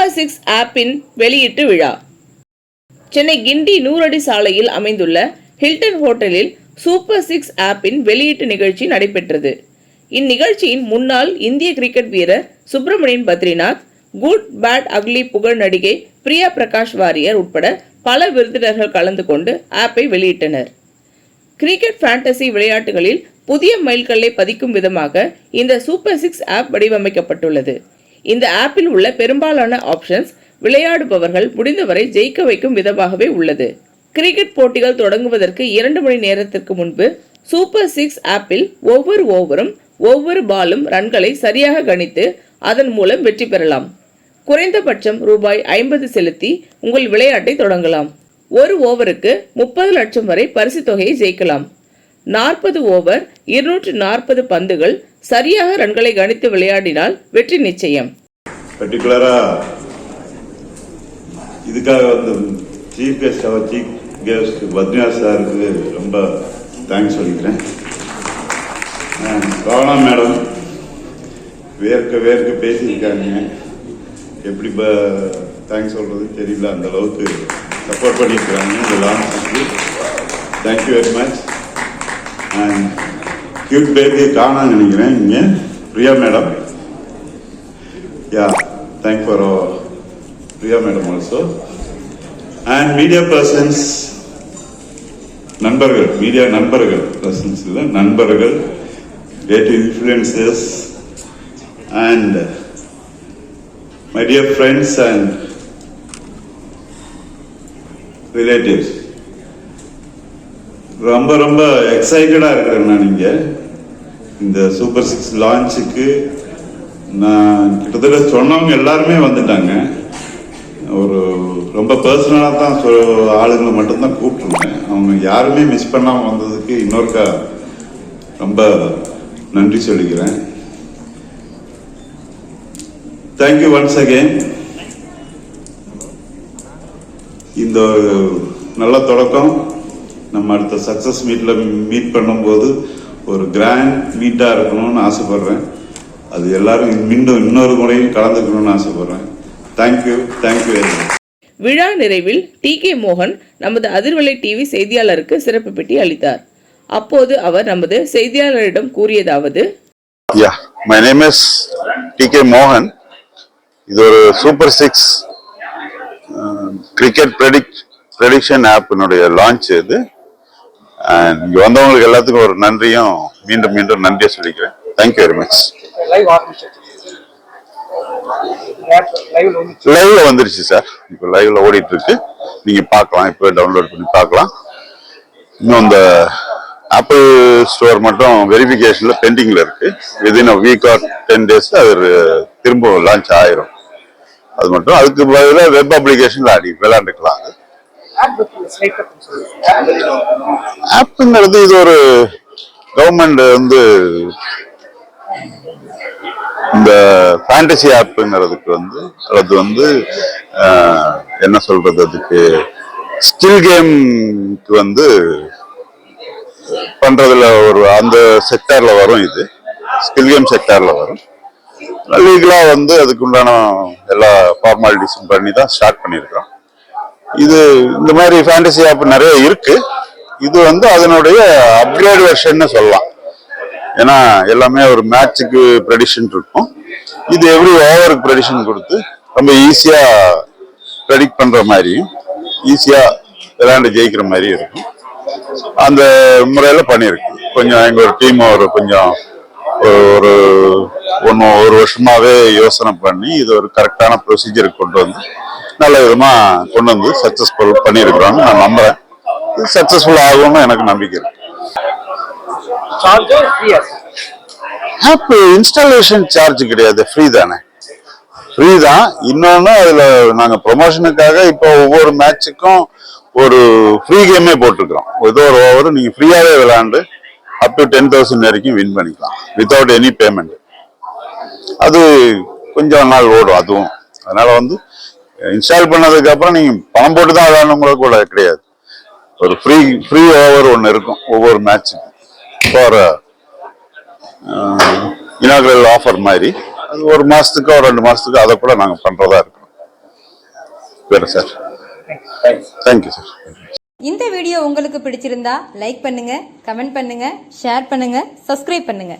Super 6 ஆப்பின் வெளியீட்டு விழா. சென்னை கிண்டி 100 அடி சாலையில் அமைந்துள்ள ஹில்டன் ஹோட்டலில் சூப்பர் 6 ஆப்பின் வெளியீட்டு நிகழ்ச்சி நடைபெற்றது. இந்நிகழ்ச்சியின் முன்னாள் இந்திய கிரிக்கெட் வீரர் Subramanian Badrinath, good bad ugly புகழ் நடிகை பிரியா பிரகாஷ் வாரியர் உட்பட பல விருந்தினர்கள் கலந்து கொண்டு ஆப்பை வெளியிட்டனர். கிரிக்கெட் ஃபேண்டசி விளையாட்டுகளில் புதிய மைல்கல்லை பதிக்கும் விதமாக இந்த சூப்பர் 6 ஆப் வடிவமைக்கப்பட்டுள்ளது. இந்த ஆப்பில் உள்ள பெரும்பாலான ஆப்ஷன்ஸ் விளையாடுபவர்கள் முடிந்தவரை ஜெயிக்க வைக்கும் விதமாகவே உள்ளது. கிரிக்கெட் போட்டிகள் தொடங்குவதற்கு 2 மணி நேரத்திற்கு முன்பு சூப்பர் 6 ஆப்பில் ஒவ்வொரு ஓவரும் ஒவ்வொரு பாலும் ரன்களை சரியாக கணித்து அதன் மூலம் வெற்றி பெறலாம். குறைந்தபட்சம் ரூபாய் 50 செலுத்தி உங்கள் விளையாட்டை தொடங்கலாம். ஒரு ஓவருக்கு 30 லட்சம் வரை பரிசு தொகையை ஜெயிக்கலாம். 40 ஓவர் 240 பந்துகள் சரியாக ரன்களை கணித்து விளையாடினால் வெற்றி நிச்சயம். பர்டிகுலரா இதுக்காக வந்து சீஃப் கெஸ்ட் பத்ரிநாத் சாருக்கு ரொம்ப தேங்க்ஸ் சொல்லிக்கிறேன். ராவணா மேடம் வேர்க்க பேசியிருக்காங்க. எப்படி தேங்க்ஸ் சொல்றது தெரியல, அந்த அளவுக்கு சப்போர்ட் பண்ணியிருக்கிறாங்க இந்த லான்ச்சுக்கு. Thank you very much. And cute baby காணான்னு நினைக்கிறேன் இங்க Priya madam. Yeah, thank for Priya madam also. And media persons, நண்பர்கள், மீடியா நண்பர்கள், பர்சன்ஸ் இல்லை நண்பர்கள், creative influencers, and my dear friends and relatives. ரொம்ப எக்ஸைட்டடா இருக்கிறேன் நான் இங்க இந்த சூப்பர் 6 லான்ச்சுக்கு. நான் கிட்டத்தட்ட சொன்னவங்க எல்லாருமே வந்துட்டாங்க. ஒரு ரொம்ப பர்சனலாக தான் ஆளுங்களை மட்டும்தான் கூப்பிட்டுருந்தேன். அவங்க யாருமே மிஸ் பண்ணாமல் வந்ததுக்கு இன்னொருக்கா ரொம்ப நன்றி சொல்லிக்கிறேன். Thank you once again. இந்த ஒரு நல்ல தொடக்கம். நம்ம அடுத்த சக்சஸ் மீட் பண்ணும்போது ஒரு கிராண்ட் மீட்டா இருக்கணும்னு ஆசைப்படுறேன். அது எல்லாரும் மீண்டும் இன்னொரு முறையும் கலந்துக்கணும்னு ஆசைப்படுறேன். Thank you very much. விழா நிறைவில் TK மோகன் நமது அதிர்வலை டிவி செய்தியாளருக்கு சிறப்பு பேட்டி அளித்தார். அப்போது அவர் நமது செய்தியாளரிடம் கூறியதாவது: My name is TK மோகன். இது ஒரு சூப்பர் 6 கிரிக்கெட் ப்ரெடிக்ஷன் ஆப்பினுடைய லான்ச் இது. இங்க வந்தவங்களுக்கு எல்லாத்துக்கும் ஒரு நன்றியும் மீண்டும் நன்றியை சொல்லிக்கிறேன். Thank you very much. லைவ்ல வந்துருச்சு சார். இப்போ லைவ்ல ஓடிட்டு இருக்கு. நீங்க பார்க்கலாம், இப்போ டவுன்லோட் பண்ணி பார்க்கலாம். இன்னும் இந்த ஆப்பிள் ஸ்டோர் மட்டும் வெரிஃபிகேஷன்ல பெண்டிங்ல இருக்கு. Within a week or 10 days அது திரும்ப லான்ச் ஆயிரும். அது மட்டும். அதுக்கு பதிலாக வெப் அப்ளிகேஷன்ல விளையாண்டுக்கலாம். ஆப்ங்கிறது இது ஒரு கவர்மெண்ட் வந்து இந்த ஃபேண்டசி ஆப்ங்கிறதுக்கு வந்து அது வந்து என்ன சொல்றது, அதுக்கு ஸ்கில் கேம்க்கு வந்து பண்றதுல ஒரு அந்த செக்டார்ல வரும். இது ஸ்கில் கேம் செக்டார்ல வரும். லீகலா வந்து அதுக்கு உண்டான எல்லா ஃபார்மாலிட்டிஸும் பண்ணி தான் ஸ்டார்ட் பண்ணியிருக்கிறோம். இது இந்த மாதிரி ஃபேண்டசி ஆப் நிறைய இருக்கு. இது வந்து அதனுடைய அப்கிரேட் வெர்ஷன் சொல்லலாம். ஏன்னா எல்லாமே ஒரு மேட்சுக்கு ப்ரெடிக்ஷன் இருக்கும். இது எவ்ரி ஓவருக்கு ப்ரெடிக்ஷன் கொடுத்து ரொம்ப ஈஸியா ப்ரெடிக்ட் பண்ற மாதிரியும் ஈஸியா விளையாண்டு ஜெயிக்கிற மாதிரியும் இருக்கும். அந்த முறையில பண்ணிருக்கு. கொஞ்சம் எங்க ஒரு டீம் கொஞ்சம் ஒரு வருஷமாவே யோசனை பண்ணி இது ஒரு கரெக்டான ப்ரொசீஜருக்கு கொண்டு வந்து நல்ல விதமா கொண்டு வந்து சக்சஸ்ஃபுல் பண்ணியிருக்கிறோம்னு நான் நம்புறேன். சக்சஸ்ஃபுல் ஆகும்னு எனக்கு நம்பிக்கை இருக்கு. ஆப் இன்ஸ்டாலேஷன் சார்ஜ் கிடையாது, ஃப்ரீ தானே. ஃப்ரீ தான். இன்னொன்னு அதுல நாங்க ப்ரொமோஷனுக்காக இப்போ ஒவ்வொரு மேட்சுக்கும் ஒரு ஃப்ரீ கேமே போட்டுக்கிறோம். ஏதோ ஒரு ஓவர் நீங்க ஃப்ரீயாவே விளையாண்டு அப் டு 10,000 வரைக்கும் வின் பண்ணிக்கலாம் வித்தவுட் எனி பேமெண்ட். அது கொஞ்சம் நாள் ஓடும் அதுவும். அதனால வந்து இன்ஸ்டால் பண்ணதுக்கு அப்புறம் நீங்க பணம் போட்டு தான் விளையாடணும் கூட கிடையாது. ஒரு ஃப்ரீ ஓவர் ஒன்று இருக்கும் ஒவ்வொரு மேட்சுக்கும் ஃபார் இனாகுரல் ஆஃபர் மாதிரி. அது ஒரு மாசத்துக்கோ 2 மாசத்துக்கோ அதை கூட நாங்கள் பண்றதா இருக்கோம். பெறும் சார். Thank you sir. இந்த வீடியோ உங்களுக்கு பிடிச்சிருந்தா லைக் பண்ணுங்க, கமெண்ட் பண்ணுங்க, ஷேர் பண்ணுங்க, சப்ஸ்கிரைப் பண்ணுங்க.